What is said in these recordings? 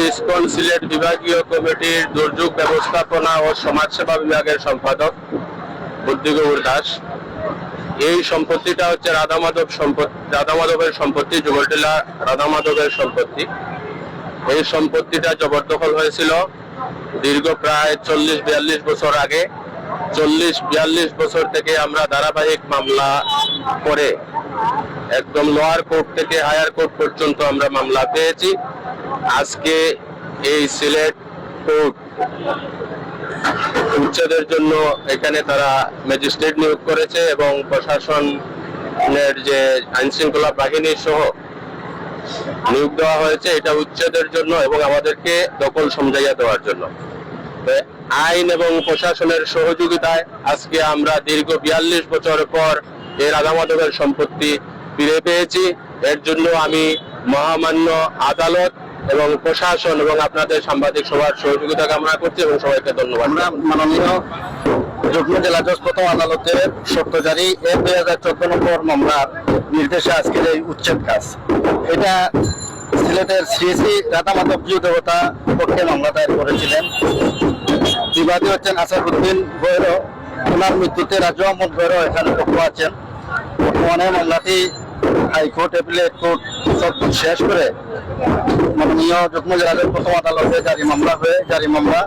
ISKCON Sylhet বিভাগীয় কমিটির দুর্যোগ ব্যবস্থাপনা ও সমাজসেবা বিভাগের সম্পাদক বুদ্ধিগৌর দাস। এই সম্পত্তিটা হচ্ছে রাধামাধবের সম্পত্তি, যুগলটিলা রাধামাধবের সম্পত্তি। এই সম্পত্তিটা জবরদখল হয়েছিল দীর্ঘ প্রায় 40-42 বছর আগে। 40-42 বছর থেকে আমরা ধারাবাহিক মামলা করে একদম লোয়ার কোর্ট থেকে হায়ার কোর্ট পর্যন্ত আমরা মামলা পেয়েছি। আজকে এই সিলেট কোর্ট উচ্ছেদের জন্য এখানে তারা ম্যাজিস্ট্রেট নিয়োগ করেছে এবং প্রশাসনের যে আইন শৃঙ্খলা বাহিনী সহ নিয়োগ দেওয়া হয়েছে এটা উচ্ছেদের জন্য এবং আমাদেরকে দখল সমঝাইয়া দেওয়ার জন্য। আইন এবং প্রশাসনের সহযোগিতায় আজকে আমরা দীর্ঘ 42 বছর পর এই রাধামাধবের সম্পত্তি ফিরে পেয়েছি। এর জন্য আমি মহামান্য আদালত এবং প্রশাসন এবং আপনাদের সাংবাদিক সবার সহযোগিতা কামনা করছি এবং সবাইকে ধন্যবাদ। মাননীয় যুগ্ম জেলা জজ প্রথম আদালতের সত্যজারি 2014 নম্বর মামলার নির্দেশে আজকের এই উচ্ছেদ কাজ, এটা সিলেটের শ্রী শ্রী রাধামাধব জিউ দেবতা পক্ষে মামলা দায়ের করেছিলেন। বিবাদী হচ্ছেন আসাদুদ্দিন ভৈরব, ওনার মৃত্যুতে রাজু আহমদ ভৈরব এখানে পক্ষ আছেন। বর্তমানে মামলাটি হাইকোর্ট, অ্যাপিলেট কোর্ট সব শেষ করে মাননীয় যুগ্ম জেলা জজ প্রথম আদালতে জারি মামলা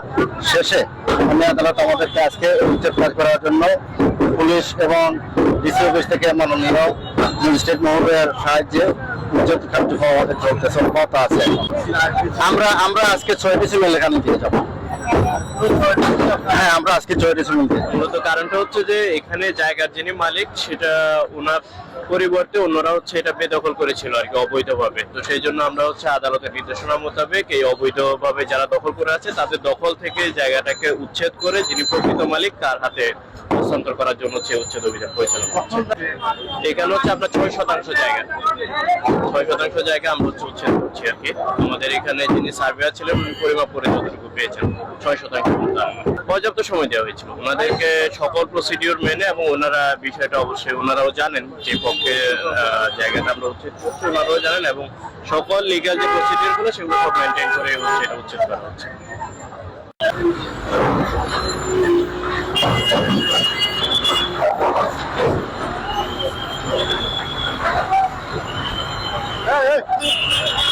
শেষে আমি আদালত আমাদেরকে আজকে উচ্ছেদ কাজ করার জন্য পুলিশ এবং ডিসি অফিস থেকে মাননীয় ম্যাজিস্ট্রেট মহোদয়ের সাহায্যে উচ্ছেদ কার্যক্রম আমাদের চলতেছে, কথা আছে। আমরা আজকে 6 ডিসিমেল এখানে দিয়ে যাবো। হ্যাঁ, আমরা আজকে 6 ডিসিমেল দিয়ে। মূলত কারণটা হচ্ছে যে এখানে জায়গার যিনি মালিক সেটা ওনার পরিবর্তে অন্যরা হচ্ছে এটা বেদখল করেছিল আর কি অবৈধভাবে। তো সেই জন্য আমরা হচ্ছে আদালতের নির্দেশনা মোতাবেক এই অবৈধভাবে যারা দখল করে আছে তাদের দখল থেকে জায়গাটাকে উচ্ছেদ করে যিনি প্রকৃত মালিক তার হাতে হস্তান্তর করার জন্য সে উচ্ছেদ অভিযান পরিচালনা করছে। এখানে হচ্ছে আপনার 6% জায়গা, 6% জায়গা আমরা হচ্ছে উচ্ছেদ করছি আর কি। আমাদের এখানে যিনি সার্ভেয়ার ছিলেন উনি পরিমাপ করে যতটুকু পেয়েছেন 6% পর্যাপ্ত সময় দেওয়া হয়েছিল ওনাদেরকে সকল প্রসিডিওর মেনে, এবং ওনারা বিষয়টা অবশ্যই ওনারাও জানেন যে পক্ষে জায়গাটা আমরা উচ্ছেদ করছি, ওনারাও জানেন এবং সকল লিগ্যাল যে প্রসিডিওর গুলো সেগুলো সব মেনটেন করে হচ্ছে এটা উচ্ছেদ করা হচ্ছে। Hey!